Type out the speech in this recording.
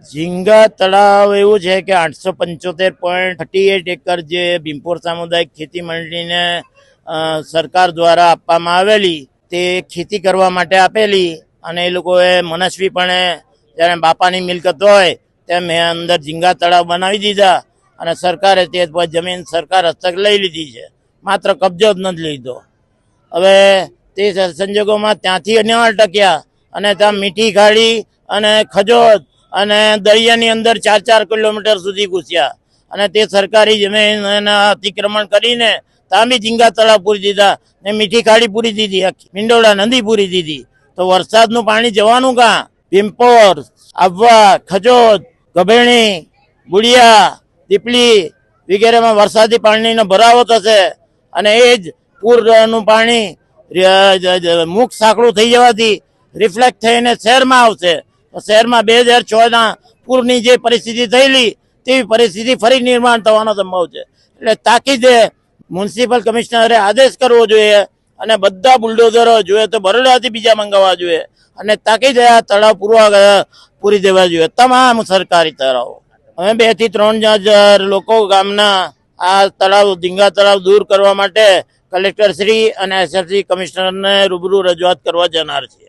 ઝીંગા તળાવ એવું છે કે 875.38 એકર જે ભીમપોર સામુદાયિક ખેતી મંડળીને સરકાર દ્વારા આપવામાં આવેલી તે ખેતી કરવા માટે આપેલી અને એ લોકોએ મનસ્વીપણે જ્યારે બાપાની મિલકત હોય તેમ અંદર ઝીંગા તળાવ બનાવી દીધા અને સરકારે તે જમીન સરકાર હસ્તક લઈ લીધી છે, માત્ર કબજો જ નથી લીધો. હવે તે સંજોગોમાં ત્યાંથી ન અટક્યા અને ત્યાં મીઠી ખાડી અને ખજોદ અને દરિયાની અંદર 4-4 કિલોમીટર સુધી ઘૂસ્યા અને તે સરકારી જમીન અતિક્રમણ કરીને ત્યાં બી ઝીંગા તળાવ પૂરી દીધા ને મીઠી ખાડી પૂરી દીધી, આખી મીંડોળા નદી પૂરી દીધી. તો વરસાદનું પાણી જવાનું કાં? ભીમપોર, આહવા, ખજોદ, ગભેણી, બુડિયા, દીપલી વગેરેમાં વરસાદી પાણીનો ભરાવો થશે અને એ જ પૂરનું પાણી મુખ સાંકડું થઈ જવાથી રિફ્લેક્ટ થઈને શહેરમાં આવશે. શહેરમાં 2006ના પૂરની જે પરિસ્થિતિ થયેલી તેવી પરિસ્થિતિ ફરી નિર્માણ થવાનો સંભવ છે. એટલે તાકીદે મ્યુનિસિપલ કમિશનરે આદેશ કરવો જોઈએ અને બધા બુલડોઝરો જોઈએ તો બરોડાથી બીજા મંગાવવા જોઈએ અને તાકીદે આ તળાવ પૂરી દેવા જોઈએ, તમામ સરકારી તળાવો. અમે 2 થી 3 લોકો ગામના આ તળાવ ઝીંગા તળાવ દૂર કરવા માટે કલેક્ટર શ્રી અને એસએસસી કમિશનરને રૂબરૂ રજૂઆત કરવા જનાર છે.